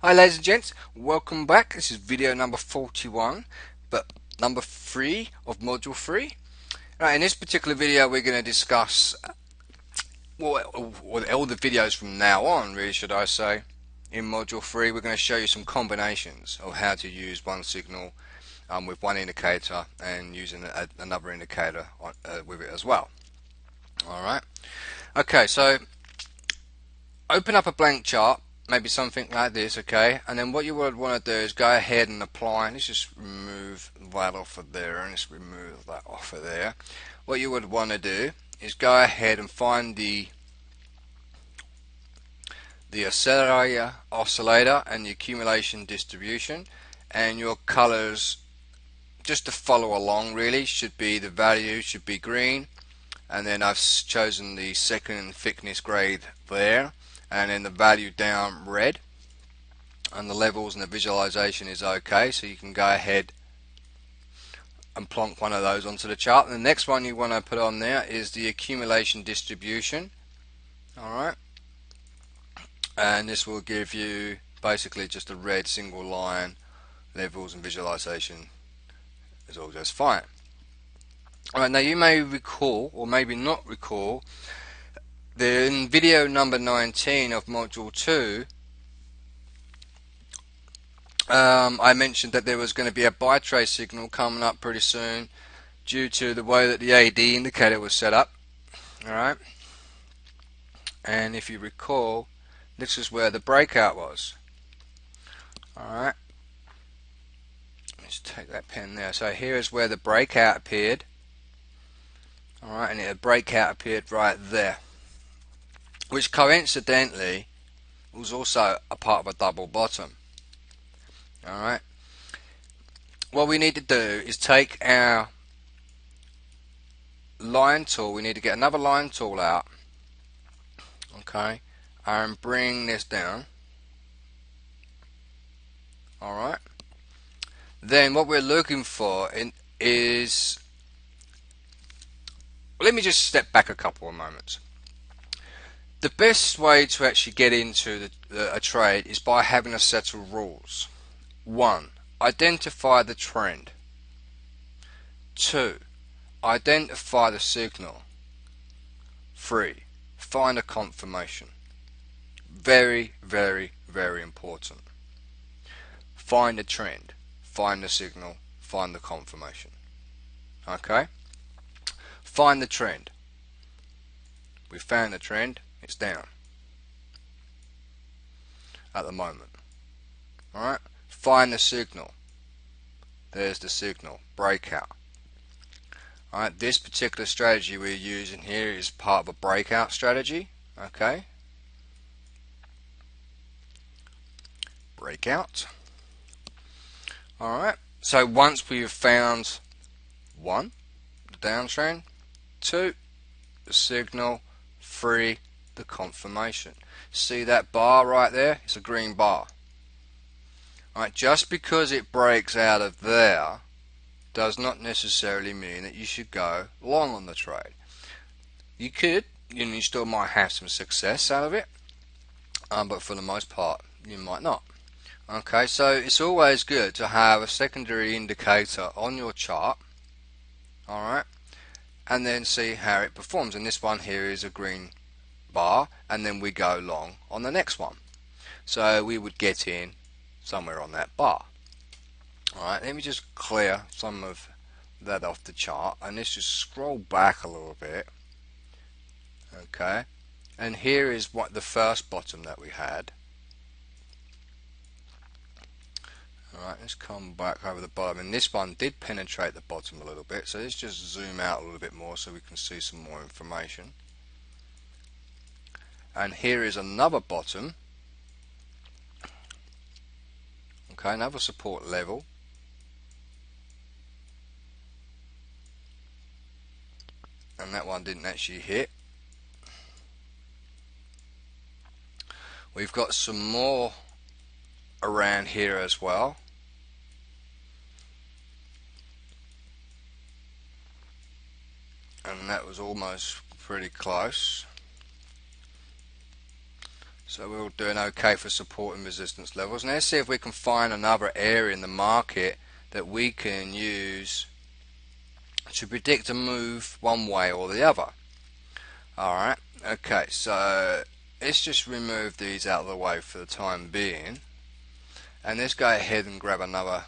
Hi ladies and gents, welcome back. This is video number 41, but number 3 of module 3. Right, in this particular video we're going to discuss, all the videos from now on really should I say, in module 3 we're going to show you some combinations of how to use one signal with one indicator and using another indicator with it as well. Alright, okay, so open up a blank chart, maybe something like this, okay, and then what you would want to do is go ahead and apply. Let's just remove that off of there, and let's remove that off of there. What you would want to do is go ahead and find the oscillator and the accumulation distribution, and your colors, just to follow along really, should be, the value should be green, and then I've chosen the second thickness grade there, and then the value down red, and the levels and the visualization is okay, so you can go ahead and plonk one of those onto the chart. And the next one you want to put on there is the accumulation distribution. Alright, and this will give you basically just a red single line. Levels and visualization is all just fine. Alright, now you may recall, or maybe not recall, in video number 19 of module 2, I mentioned that there was going to be a bitrace signal coming up pretty soon due to the way that the AD indicator was set up. Alright, and if you recall, this is where the breakout was. Alright, let's take that pen there. So here is where the breakout appeared. Alright, and the breakout appeared right there, which coincidentally was also a part of a double bottom. Alright, what we need to do is take our line tool, we need to get another line tool out, okay, and bring this down. Alright, then what we're looking for is, let me just step back a couple of moments. The best way to actually get into a trade is by having a set of rules. 1. Identify the trend. 2. Identify the signal. 3. Find a confirmation. Very, very, very important. Find the trend, find the signal, find the confirmation. Okay? Find the trend. We found the trend, it's down at the moment. Alright? Find the signal. There's the signal, breakout. Alright, this particular strategy we're using here is part of a breakout strategy. Okay? Breakout. Alright, so once we've found 1, the downtrend, 2, the signal, 3, the confirmation. See that bar right there? It's a green bar. Alright, just because it breaks out of there does not necessarily mean that you should go long on the trade. You could, you still might have some success out of it, but for the most part you might not. Okay, so it's always good to have a secondary indicator on your chart, alright, and then see how it performs. And this one here is a green bar, and then we go long on the next one. So we would get in somewhere on that bar. Alright, let me just clear some of that off the chart, and let's just scroll back a little bit. Okay, and here is what the first bottom that we had. Alright, let's come back over the bottom, and this one did penetrate the bottom a little bit, so let's just zoom out a little bit more so we can see some more information. And here is another bottom. Okay, another support level. And that one didn't actually hit. We've got some more around here as well. And that was almost pretty close. So we're all doing okay for support and resistance levels. Now let's see if we can find another area in the market that we can use to predict a move one way or the other. Alright, okay, so let's just remove these out of the way for the time being. And let's go ahead and grab another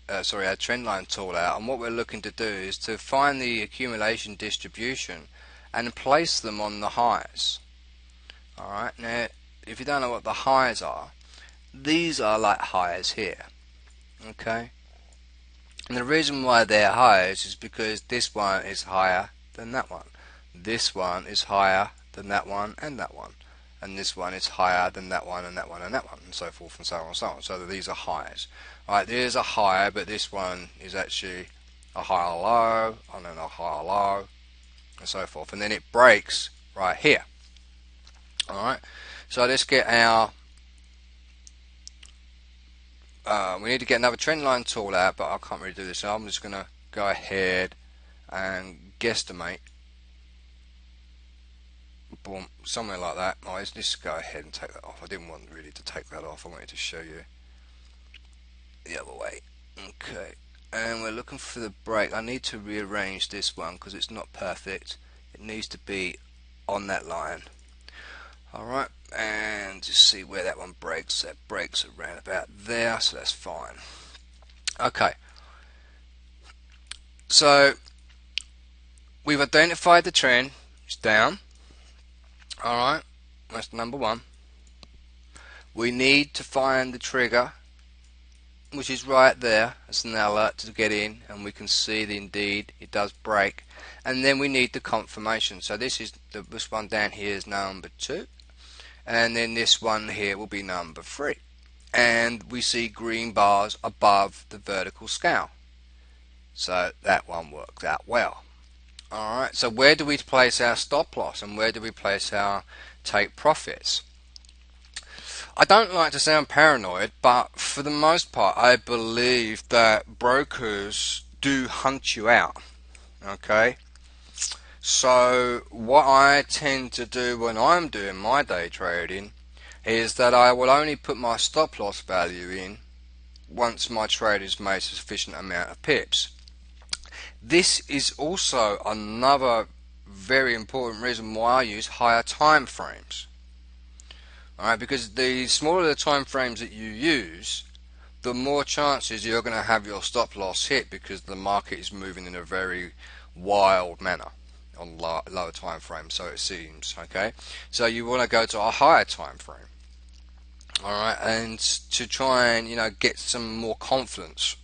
our trend line tool out, and what we're looking to do is to find the accumulation distribution and place them on the highs. Alright, now if you don't know what the highs are, these are like highs here. Okay, and the reason why they're highs is because this one is higher than that one, this one is higher than that one and that one, and this one is higher than that one and that one and that one, and so forth and so on and so on. So that these are highs. Alright, there's a high, but this one is actually a higher low, and then a higher low, and so forth, and then it breaks right here. Alright, so let's get our we need to get another trend line tool out, but I can't really do this, so I'm just going to go ahead and guesstimate. Boom, somewhere like that. Oh, let's just go ahead and take that off. I didn't want really to take that off, I wanted to show you the other way. Okay, and we're looking for the break. I need to rearrange this one because it's not perfect. It needs to be on that line. Alright, and just see where that one breaks. That breaks around about there, so that's fine. Okay, so we've identified the trend. It's down. Alright, that's number one. We need to find the trigger, which is right there. It's an alert to get in, and we can see that indeed it does break. And then we need the confirmation. So this one down here is number 2, and then this one here will be number 3. And we see green bars above the vertical scale. So that one works out well. Alright, so where do we place our stop loss and where do we place our take profits? I don't like to sound paranoid, but for the most part I believe that brokers do hunt you out. Okay, so what I tend to do when I'm doing my day trading is that I will only put my stop loss value in once my trade has made a sufficient amount of pips. This is also another very important reason why I use higher time frames. Alright, because the smaller the time frames that you use, the more chances you're going to have your stop loss hit, because the market is moving in a very wild manner on lower time frames, so it seems. Okay, so you want to go to a higher time frame. Alright, and to try and get some more confidence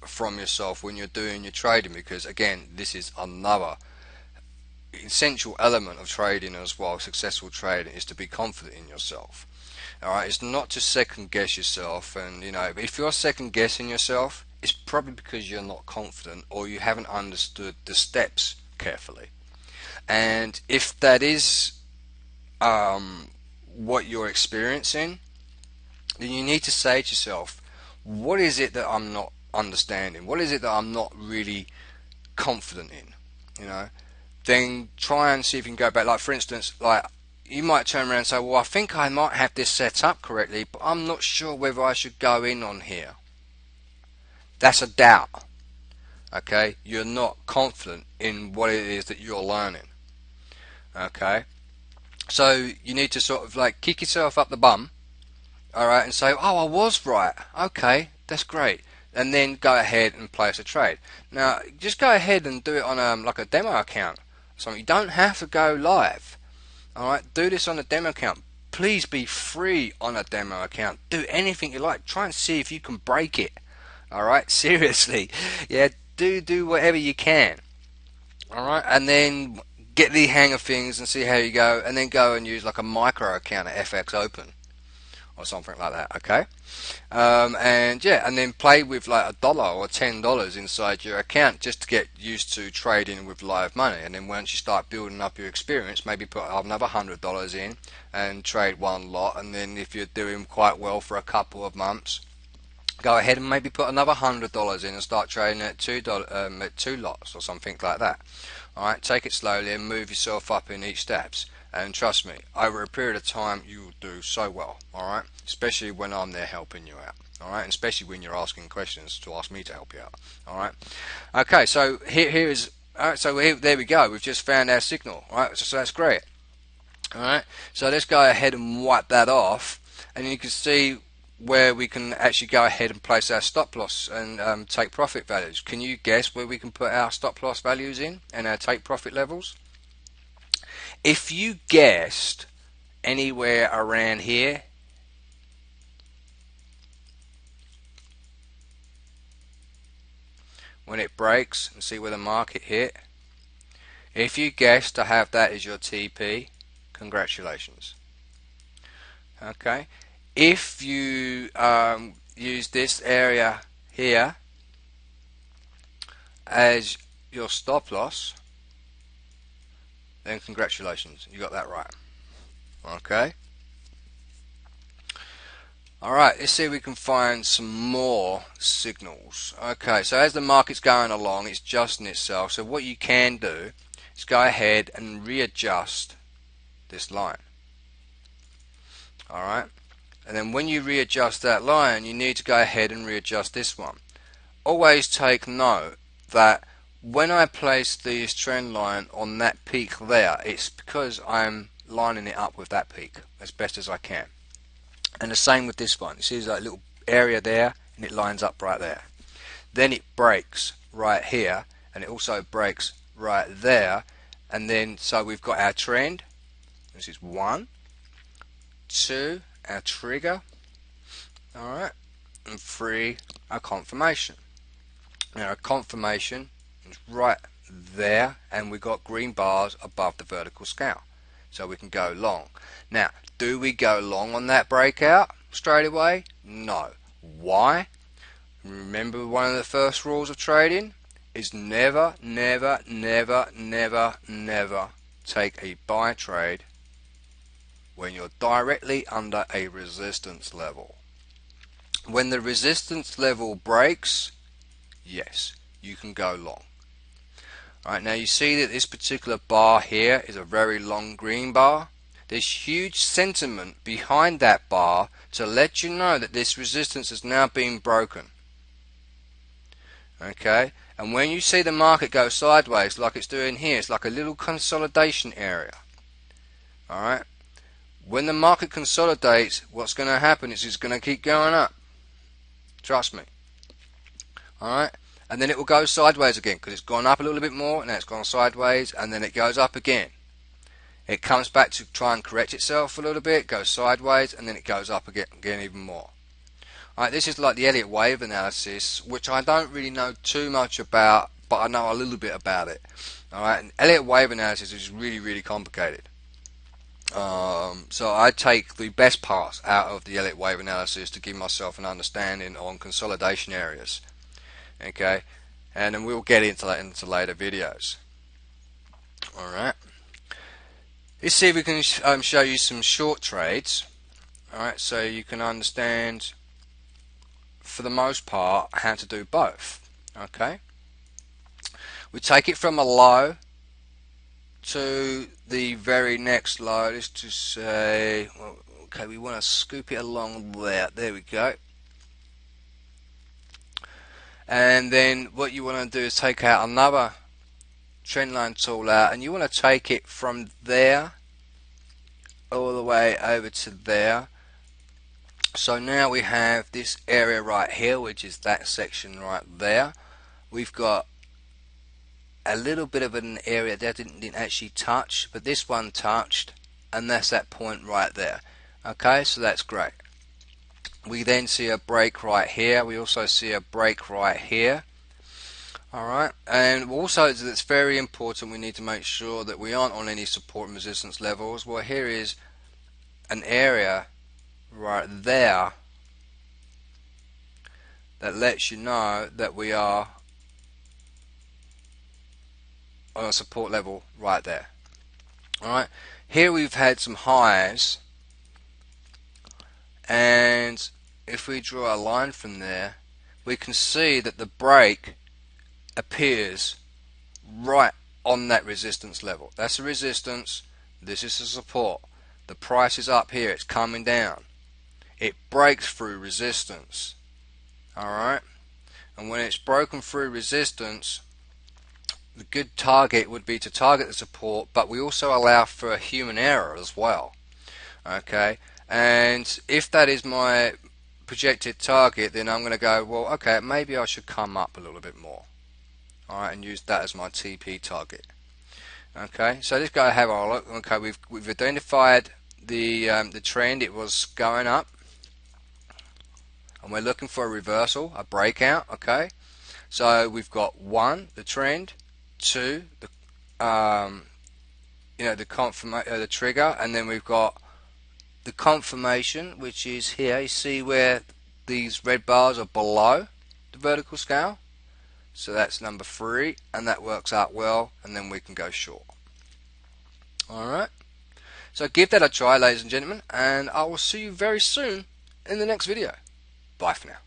from yourself when you're doing your trading, because again, this is another essential element of trading as well. Successful trading is to be confident in yourself. Alright, it's not to second guess yourself, and if you're second guessing yourself, it's probably because you're not confident or you haven't understood the steps carefully. And if that is what you're experiencing, then you need to say to yourself, what is it that I'm not understanding? What is it that I'm not really confident in? Then try and see if you can go back. Like for instance, you might turn around and say, well, I think I might have this set up correctly, but I'm not sure whether I should go in on here. That's a doubt. Okay, you're not confident in what it is that you're learning. Okay, so you need to sort of kick yourself up the bum, alright, and say, oh, I was right. Okay, that's great. And then go ahead and place a trade. Now, just go ahead and do it on like a demo account. So you don't have to go live. Alright, do this on a demo account. Please be free on a demo account. Do anything you like. Try and see if you can break it. Alright, seriously. Yeah, do whatever you can. Alright, and then get the hang of things and see how you go, and then go and use like a micro account at FX Open or something like that. Okay, and yeah, and then play with like $1 or $10 inside your account just to get used to trading with live money. And then once you start building up your experience, maybe put another $100 in and trade one lot. And then if you're doing quite well for a couple of months, go ahead and maybe put another $100 in and start trading at $2 at 2 lots or something like that. Alright, take it slowly and move yourself up in each steps. And trust me, over a period of time you will do so well. Alright, especially when I'm there helping you out. Alright, and especially when you're asking questions to ask me to help you out. Alright, okay, so here is, alright, so there we go, we've just found our signal. Alright, so that's great. Alright, so let's go ahead and wipe that off, and you can see where we can actually go ahead and place our stop loss and take profit values. Can you guess where we can put our stop loss values in and our take profit levels? If you guessed anywhere around here, when it breaks, and see where the market hit, if you guessed to have that as your TP, congratulations. Okay, if you use this area here as your stop loss, then congratulations, you got that right. Okay, alright, let's see if we can find some more signals. Okay, so as the market's going along, it's adjusting itself, so what you can do is go ahead and readjust this line. Alright, and then when you readjust that line, you need to go ahead and readjust this one. Always take note that when I place this trend line on that peak there, it's because I'm lining it up with that peak as best as I can. And the same with this one. You see that little area there, and it lines up right there. Then it breaks right here, and it also breaks right there, and then so we've got our trend. This is 1, 2, our trigger, alright, and 3, our confirmation. Now our confirmation is right there, and we've got green bars above the vertical scale, so we can go long. Now, do we go long on that breakout straight away? No. Why? Remember, one of the first rules of trading is never, never, never, never, never take a buy trade when you're directly under a resistance level. When the resistance level breaks, yes, you can go long. Alright, now you see that this particular bar here is a very long green bar. There's huge sentiment behind that bar to let you know that this resistance has now been broken. Okay, and when you see the market go sideways like it's doing here, it's like a little consolidation area. Alright, when the market consolidates, what's going to happen is it's going to keep going up. Trust me. Alright, and then it will go sideways again because it's gone up a little bit more, and now it's gone sideways, and then it goes up again. It comes back to try and correct itself a little bit, goes sideways, and then it goes up again even more. Alright, this is like the Elliott wave analysis, which I don't really know too much about, but I know a little bit about it. Alright, and Elliott wave analysis is really, really complicated. So I take the best parts out of the Elliott wave analysis to give myself an understanding on consolidation areas. Okay, and then we'll get into that into later videos. Alright, let's see if we can show you some short trades. Alright, so you can understand for the most part how to do both. Okay, we take it from a low to the very next low. Let's just say, well, okay, we want to scoop it along there we go. And then what you want to do is take out another trendline tool out, and you want to take it from there all the way over to there. So now we have this area right here, which is that section right there. We've got a little bit of an area that didn't actually touch, but this one touched, and that's that point right there. Okay, so that's great. We then see a break right here. We also see a break right here. Alright, and also it's very important, we need to make sure that we aren't on any support and resistance levels. Well, here is an area right there that lets you know that we are on a support level right there. Alright, here we've had some highs, and if we draw a line from there, we can see that the break appears right on that resistance level. That's the resistance, this is the support. The price is up here, it's coming down. It breaks through resistance. Alright? And when it's broken through resistance, the good target would be to target the support, but we also allow for a human error as well. Okay? And if that is my projected target, then I'm going to go, well, okay, maybe I should come up a little bit more. Alright, and use that as my TP target. Okay, so let's go have a look. Okay, we've identified the trend. It was going up, and we're looking for a reversal, a breakout. Okay, so we've got 1, the trend, 2, the the trigger, and then we've got the confirmation, which is here. You see where these red bars are below the vertical scale. So that's number 3, and that works out well, and then we can go short. Alright, so give that a try, ladies and gentlemen, and I will see you very soon in the next video. Bye for now.